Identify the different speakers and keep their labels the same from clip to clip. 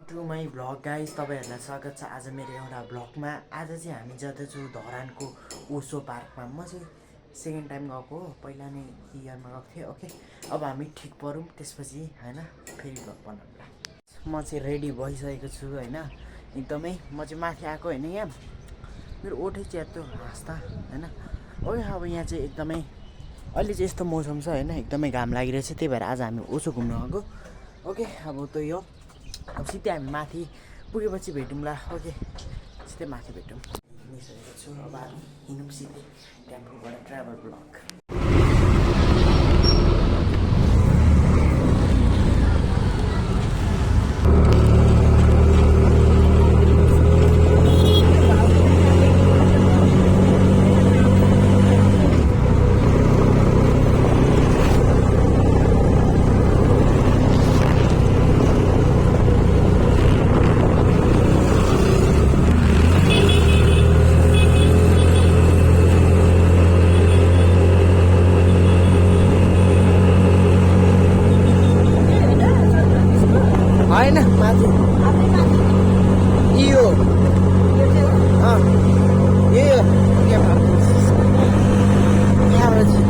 Speaker 1: To my vlog guys, तपाईँहरूलाई स्वागत छ आज मेरो एउटा भ्लगमा। आज चाहिँ हामी जाँदैछौँ धरानको ओसो पार्कमा। म चाहिँ सेकेन्ड टाइम गएको हो, पहिला नै इयरमा गएको थिएँ। ओके, अब हामी ठिक परौँ त्यसपछि होइन फेरि भ्लग बनाउँला। म चाहिँ रेडी भइसकेको छु होइन, एकदमै। म चाहिँ माथि आएको होइन, यहाँ मेरो ओठै च्यात्यो हाँस्दा होइन। ओके, अब यहाँ चाहिँ एकदमै अहिले चाहिँ यस्तो मौसम छ होइन, एकदमै घाम लागिरहेछ, त्यही भएर आज हामी ओसो घुम्न गएको। ओके, अब त्यही हो। अब सिधै हामी माथि पुगेपछि भेटौँला। ओके, सिधै माथि भेटौँ। हिँडिसकेको छु, अब हामी हिँडौँ सिधै टेम्पोबाट ट्राभल ब्लग। होइन माथि यो यहाँबाट चाहिँ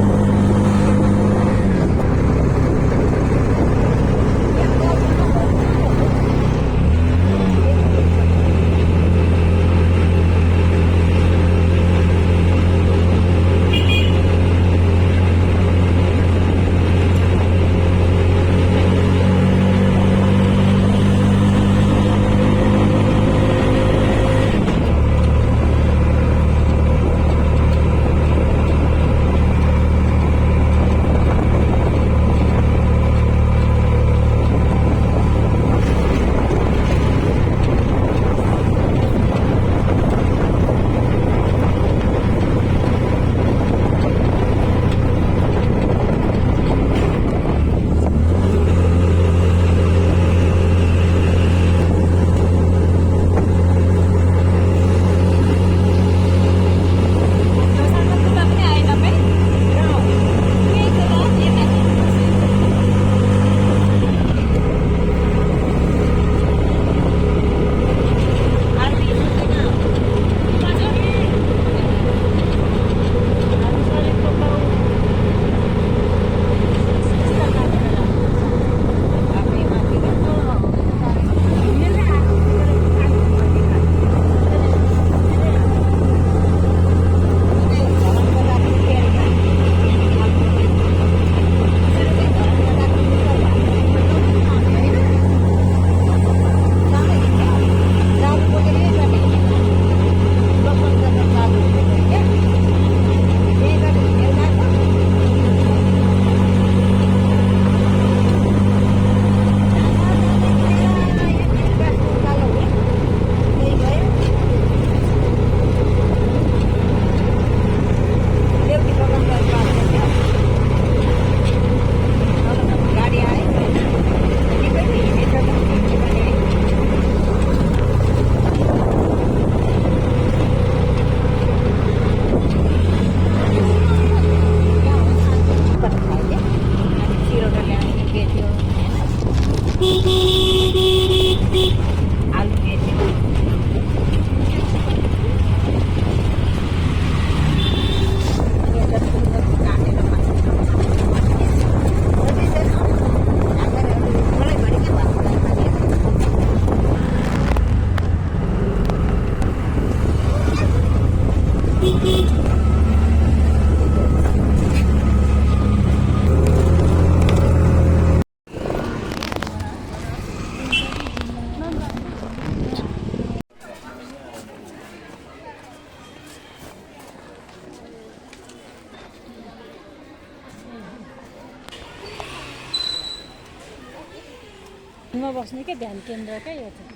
Speaker 2: बस्ने क्या ध्यान केन्द्र क्या यो चाहिँ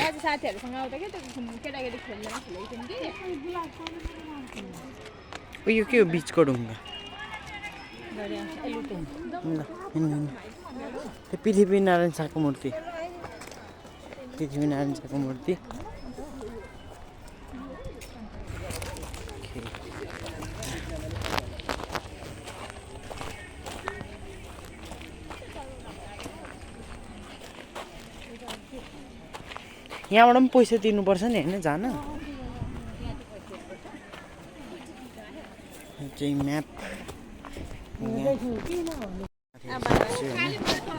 Speaker 2: आज साथीहरूसँग आउँदा क्या त्यो केटाकेटी खेल्दैन खेलेको थियौँ कि
Speaker 1: यो के हो बिचको ढुङ्गा? त्यो पृथ्वीनारायण शाहको मूर्ति, पृथ्वीनारायण शाहको मूर्ति। यहाँबाट पनि पैसा तिर्नुपर्छ नि होइन जान चाहिँ म्याप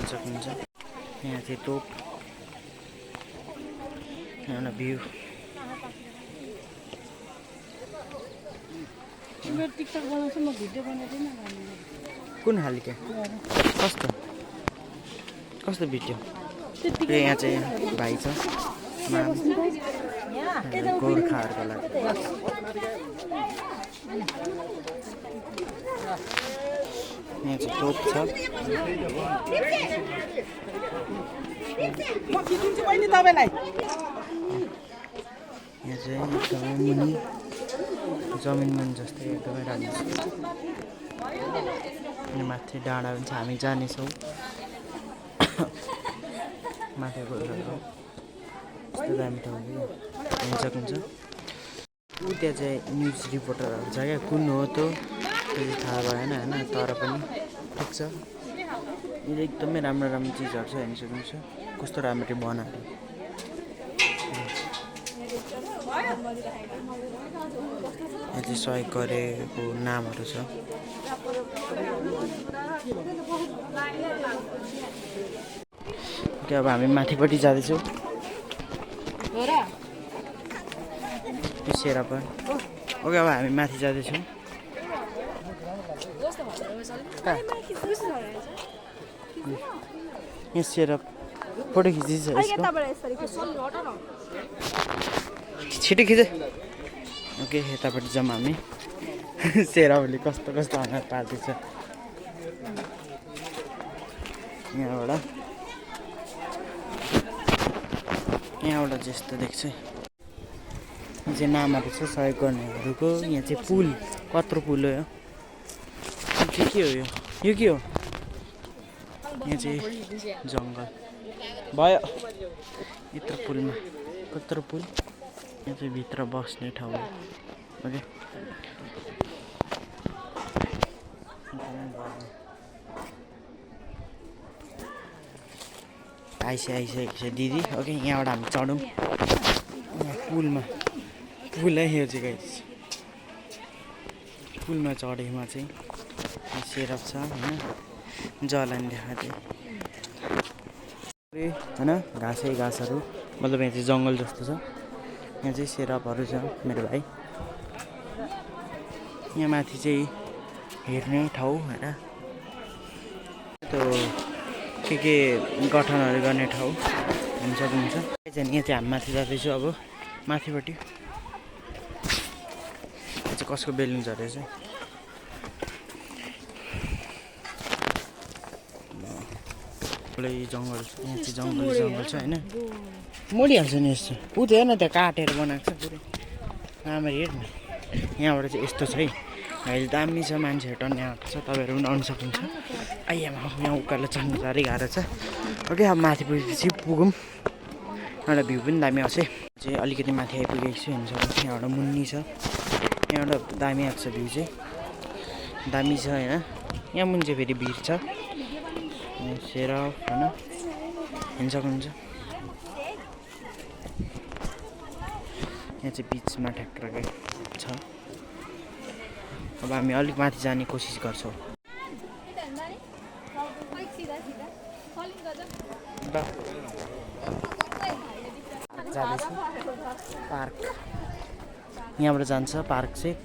Speaker 1: सक्नुहुन्छ यहाँ चाहिँ तोप एउटा भ्यू कुन खालको कस्तो कस्तो भिडियो यहाँ चाहिँ भाइ छ गोर्खाहरूको लागि यहाँ चाहिँ तोप छ यहाँ चाहिँ एकदमै मुनि जमिन मुनि जस्तै एकदमै राम्रो छ अनि माथि डाँडा पनि छ हामी जानेछौँ माथि गएर यस्तो दामी ठाउँ हेर्न सक्नुहुन्छ ऊ त्यहाँ चाहिँ न्युज रिपोर्टरहरू छ क्या कुन हो त्यो चाहिँ थाहा भएन होइन तर पनि ठिक छ यो एकदमै राम्रो राम्रो चिजहरू छ हेर्न सक्नुहुन्छ कस्तो राम्ररी बनाएको यहाँ चाहिँ सहयोग गरेको नामहरू छ ओके अब हामी माथिपट्टि जाँदैछौँ सेरापा ओके अब हामी माथि जाँदैछौँ यहाँ सेरप फोटो खिच्दैछ छिटो खिच ओके यतापट्टि जाऊँ हामी सेरापले कस्तो कस्तो अनुहार पार्दैछ यहाँबाट त्यस्तो देख्छ यहाँ चाहिँ नामहरू छ सहयोग गर्नेहरूको यहाँ चाहिँ पुल कत्रो पुल हो यो के हो यो के हो यहाँ चाहिँ जङ्गल भयो यत्रो पुलमा कत्रो पुल यहाँ चाहिँ भित्र बस्ने ठाउँ हो ओके आइसकेको छ दिदी ओके यहाँबाट हामी चढौँ पुलमा पुलै यो चाहिँ गाइस पुलमा चढेमा चाहिँ सेरप छ होइन जलान देखाएको थियो होइन घाँसै घाँसहरू मतलब यहाँ चाहिँ जङ्गल जस्तो छ यहाँ चाहिँ सेरपहरू छ मेरो भाइ यहाँ माथि चाहिँ हेर्ने ठाउँ होइन त्यो के गठनहरू गर्ने ठाउँ हेर्न सक्नुहुन्छ यहाँ चाहिँ हामी माथि जाँदैछु अब माथिपट्टि यो चाहिँ कसको बेलुन झरेछ जङ्गल यहाँ चाहिँ जङ्गल छ होइन मोडिहाल्छ नि यस्तो ऊ त्यो हेर्न त्यहाँ काटेर बनाएको छ पुरै राम्ररी हेर्नु यहाँबाट चाहिँ यस्तो छ है अहिले दामी छ मान्छेहरू टन्ने आएको छ तपाईँहरू पनि आउनु सक्नुहुन्छ आइयामा यहाँ उकालो चढ्नु साह्रै गाह्रो छ ओके अब माथि पुगेपछि पुगौँ एउटा भ्यू पनि दामी आउँछ चाहिँ अलिकति माथि आइपुगेको छु हेर्नु सक्नुहुन्छ यहाँबाट मुन्नी छ यहाँबाट दामी आएको छ भ्यू चाहिँ दामी छ होइन यहाँ मुनि चाहिँ फेरि भिर छ सेरप होइन हेर्न सक्नुहुन्छ यहाँ चाहिँ बिचमा ठ्याक्कै छ अब हामी अलिक माथि जाने कोसिस गर्छौँ जाँदैछ पार्क यहाँबाट जान्छ पार्क चाहिँ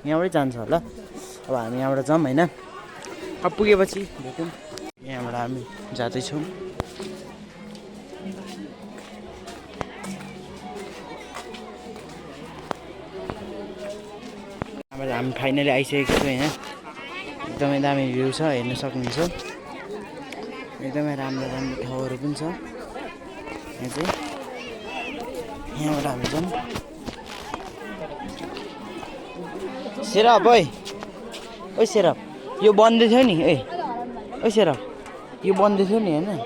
Speaker 1: यहाँबाटै जान्छ होला अब हामी यहाँबाट जाऊँ होइन अब पुगेपछि भेटौँ यहाँबाट हामी जाँदैछौँ अब हामी फाइनली आइसकेको छौँ होइन एकदमै दामी भ्यू छ हेर्न सक्नुहुन्छ एकदमै राम्रो राम्रो ठाउँहरू पनि छ यहाँ चाहिँ यहाँबाट हामी जाऊँ सेरप ओ सेरप यो बन्दै थियो नि ओ सेरप यो बन्दै थियो नि होइन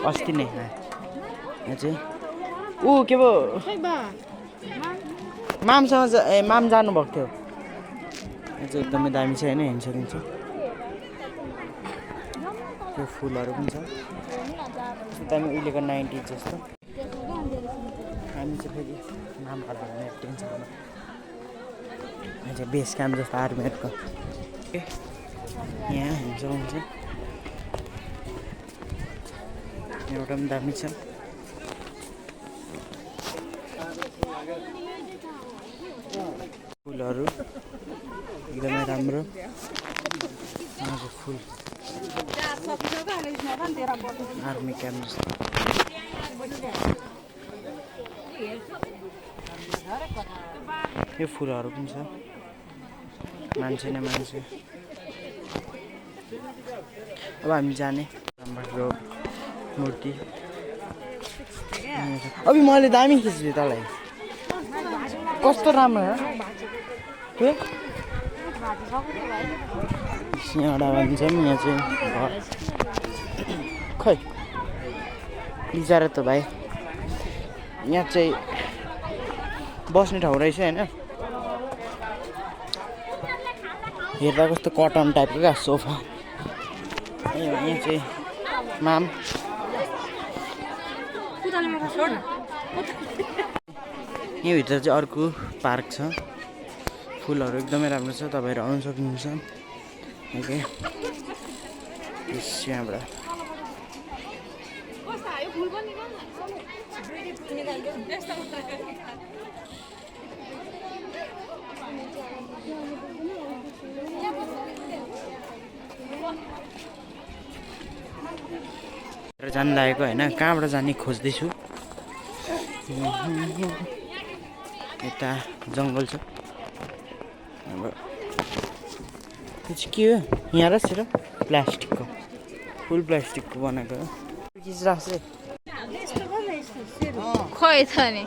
Speaker 1: अस्ति नै यहाँ चाहिँ ऊ के पो मामसँग माम जानुभएको थियो यहाँ चाहिँ एकदमै दामी छ होइन हेर्न सक्नुहुन्छ त्यो फुलहरू पनि छ दामी उहिलेको 90s जस्तो चाहिँ फेरि नाम हराउने टेन्सनमा यहाँ चाहिँ बेस क्याम्प जस्तो आर्मीहरूको यहाँ हुन्छ एउटा पनि दामी छ फुलहरू एकदमै राम्रो फुल आर्मी क्याम्प जस्तो यो फुलहरू पनि छ मान्छे नै मान्छे अब हामी जाने हाम्रो मूर्ति अब मैले दामी खिच्छु तँलाई कस्तो राम्रो हो के सिंहडा भन्छ नि यहाँ चाहिँ घर खै बिचारा त भाइ यहाँ चाहिँ बस्ने ठाउँ रहेछ होइन हेर्दा कस्तो कटन टाइपको क्या सोफा यहाँ चाहिँ माम यहाँभित्र चाहिँ अर्को पार्क छ फुलहरू एकदमै राम्रो छ तपाईँहरू आउनु सक्नुहुन्छ ओके यहाँबाट जानु लागेको होइन कहाँबाट जाने खोज्दैछु यता जङ्गल छ त्यो चाहिँ के हो यहाँ रहेछ र प्लास्टिकको फुल प्लास्टिकको बनाएको हो खिचिरहेको
Speaker 2: खै छ नि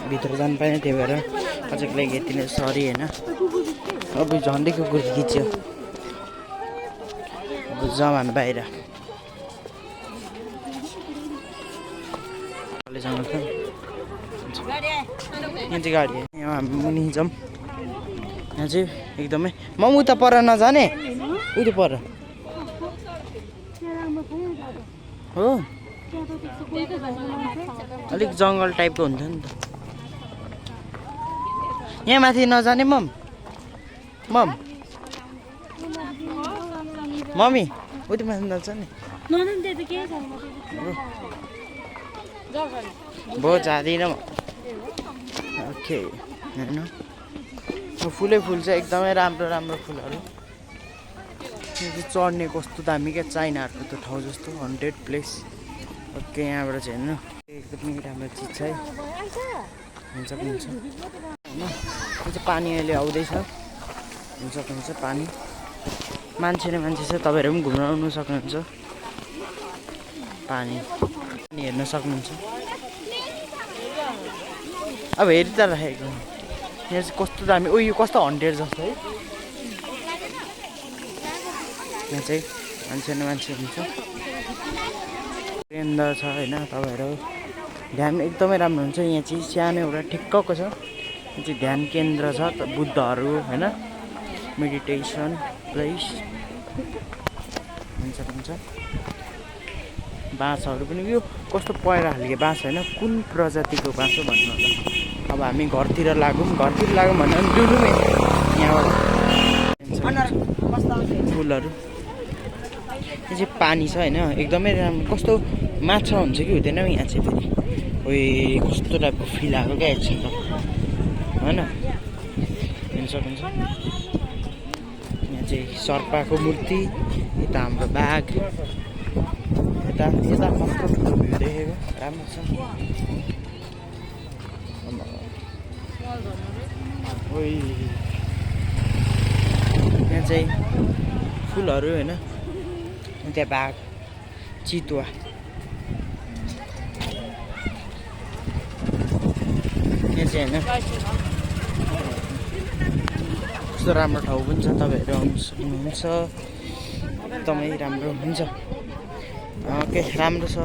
Speaker 1: भित्र जानु पाएन त्यही भएर अझैको लागि यति नै सरी होइन अब झन्डै कुकुर खिच्यो अब जाउँ हामी बाहिर जङ्गल छ यहाँ चाहिँ गाडी यहाँ हामी मुनि जाउँ यहाँ चाहिँ एकदमै म उता पर नजाने उता पर हो अलिक जङ्गल टाइपको हुन्छ नि त यहाँ माथि नजाने मम मम्मी उता माथि नजाने बहुत जाँदिनँ म ओके होइन फुलै फुल चाहिँ एकदमै राम्रो राम्रो फुलहरू यो चाहिँ चढ्ने कस्तो दामी क्या चाइनाहरूको त्यो ठाउँ जस्तो हन्टेड प्लेस ओके यहाँबाट चाहिँ हेर्नु एकदमै राम्रो चिज छ है हुन्छ होइन यो चाहिँ पानी अहिले आउँदैछ हुन्छ पानी मान्छे नै मान्छे छ तपाईँहरू पनि घुम्न आउनु सक्नुहुन्छ पानी हेर्न सक्नुहुन्छ अब हेरि त राखेको यहाँ चाहिँ कस्तो दामी यो कस्तो हन्ड्रेड जस्तो है यहाँ चाहिँ मान्छे न मान्छे हुन्छ केन्द्र छ होइन तपाईँहरू ध्यान एकदमै राम्रो हुन्छ यहाँ चाहिँ सानो एउटा ठिक्कको छ यहाँ चाहिँ ध्यान केन्द्र छ बुद्धहरू होइन मेडिटेसन प्लेस हुन्छ बाँसहरू पनि यो कस्तो पहेँलो खालको बाँस होइन कुन प्रजातिको बाँस हो भन्नु होला अब हामी घरतिर लागौँ भने पनि डुलौँ यहाँबाट फुलहरू यो चाहिँ पानी छ होइन एकदमै राम्रो कस्तो माछा हुन्छ कि हुँदैन यहाँ चाहिँ फेरि ओइ कस्तो टाइपको फिल आएको क्या एकछिन त होइन हेर्न सक्नुहुन्छ यहाँ चाहिँ सर्पाको मूर्ति यता हाम्रो बाघ यता मस्त भ्यू देखेको राम्रो छ ओइ यहाँ चाहिँ फुलहरू होइन त्यहाँ बाघ चितुवा यहाँ चाहिँ होइन कस्तो राम्रो ठाउँ पनि छ तपाईँहरू आउनु सक्नुहुन्छ एकदमै राम्रो हुन्छ ओके राम्रो छ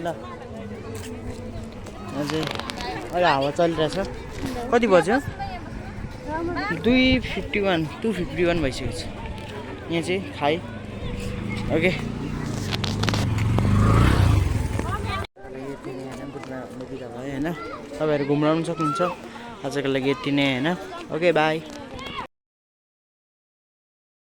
Speaker 1: ल अझै अहिले हावा चलिरहेछ कति बज्यो 2:51 भइसकेको छ यहाँ चाहिँ खाएँ ओके यति नै होइन बुझ्न बिदा भयो होइन तपाईँहरू घुम्न सक्नुहुन्छ आजको लागि यति नै होइन ओके बाई